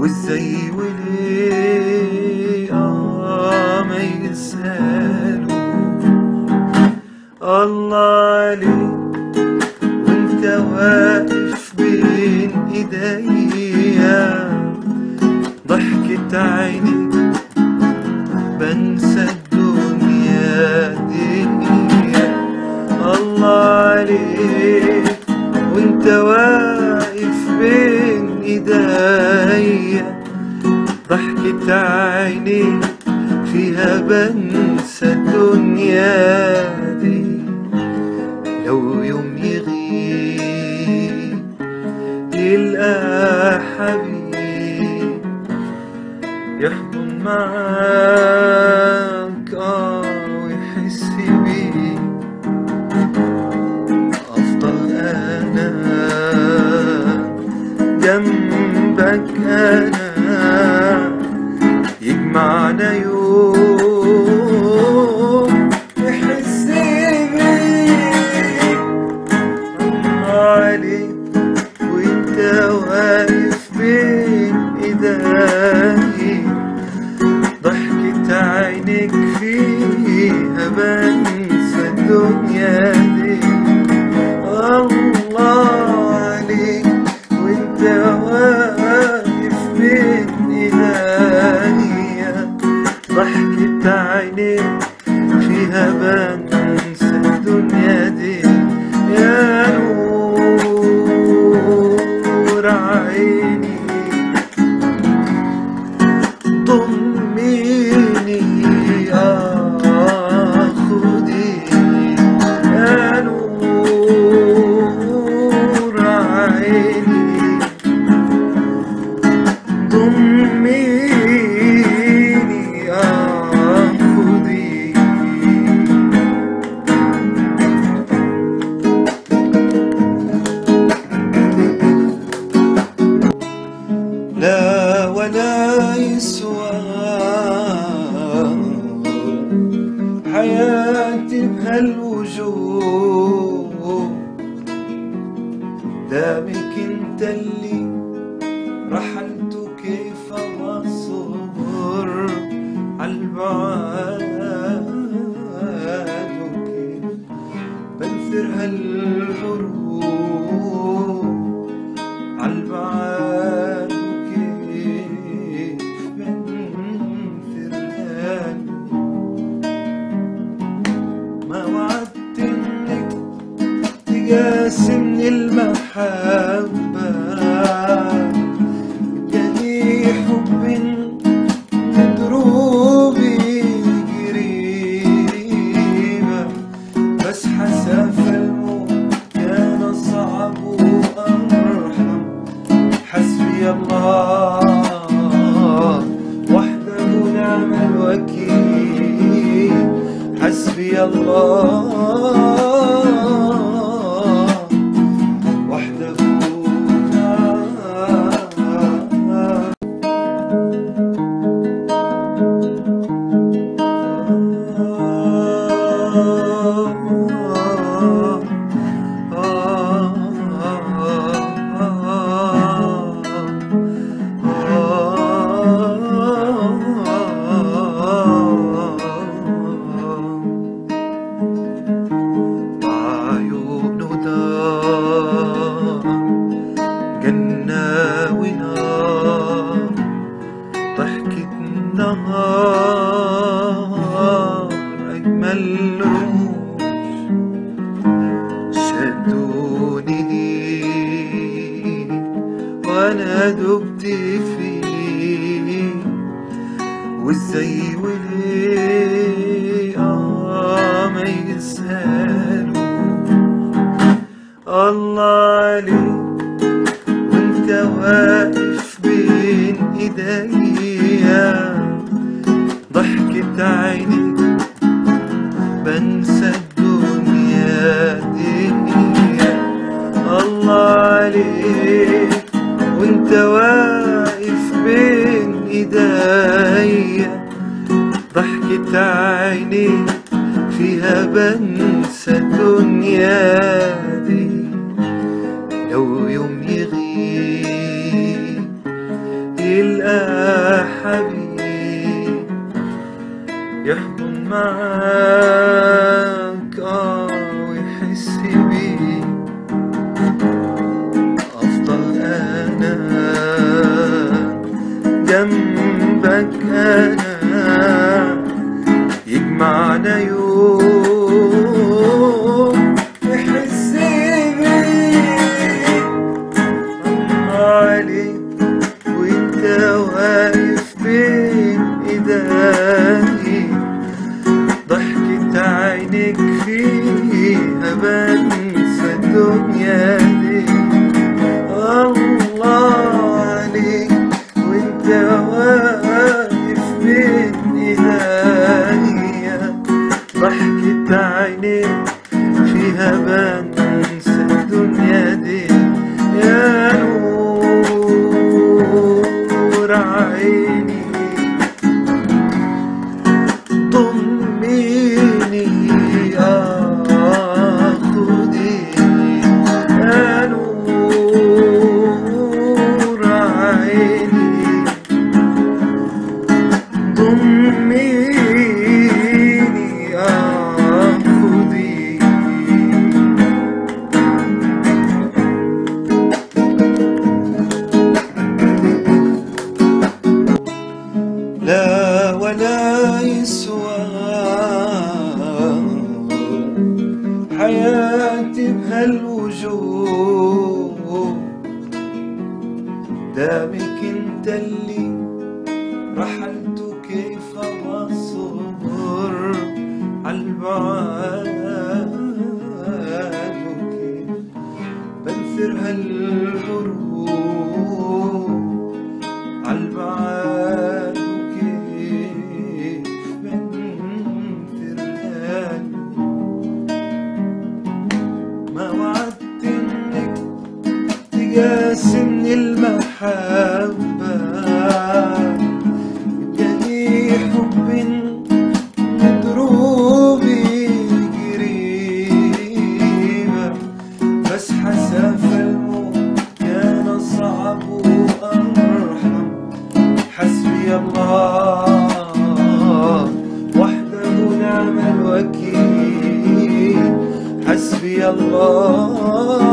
وازاي وليه ما يسألوا الله عليك وانت واقف بين ايديا، ضحكة عينيك بنسى الدنيا دي. الله عليك وانت واقف بين ايديا، ضحكة عينيك فيها بنسى الدنيا دي. لو يوم يغيب تلقى حبيب يحضن معاك ويحس بيك، افضل انا جنبك انا، يجمعنا يوم يحس بيك. الله عليك وانت واقف بين ايدي، ضحكة عينيك فيها بنسى الدنيا دي. الله عليك وانت واقف بين ايدي، ضحكة عينيك فيها بنسى الدنيا دي. يا نور عيني ضميني خدي، يا نور عيني ضميني خدي. لا ولا يسوى حياتي بهالوجود، دامك انت اللي رحلت كيف اصبر عالبعاد، وكيف بنثر هالغروب عالبعاد، وكيف بنثر ما وعدت انك تقاسمني المحبة، جاني حب دروبي قريبة، بس حساف الموت كان صعب وأرحم. حسبي الله وحده نعم الوكيل، حسبي الله وحده نهار أجمل رموش شدوني ليه وأنا دبت فيه، وإزاي وليه ما يسألوا الله عليك وانت واقف بين ايديا، ضحكة عينيك بنسى الدنيا دي. الله عليك وانت واقف بين ايديا، ضحكة عينيك فيها بنسى الدنيا دي. لو يوم يغيب عيني ضميني خديني يا نور عيني ضميني خديني لا ولا يسوى حياتي بهالوجود دامك انت اللي رحلت كيف اصبر عالبعاد وكيف بنثر هالغروب عالبعاد وكيف بنثر ما وعدت انك تقاسمني المحبة اداني حب مضروبي قريبة بس حساف الموت كان صعب وأرحم حسبي الله وحده نعم الوكيل حسبي الله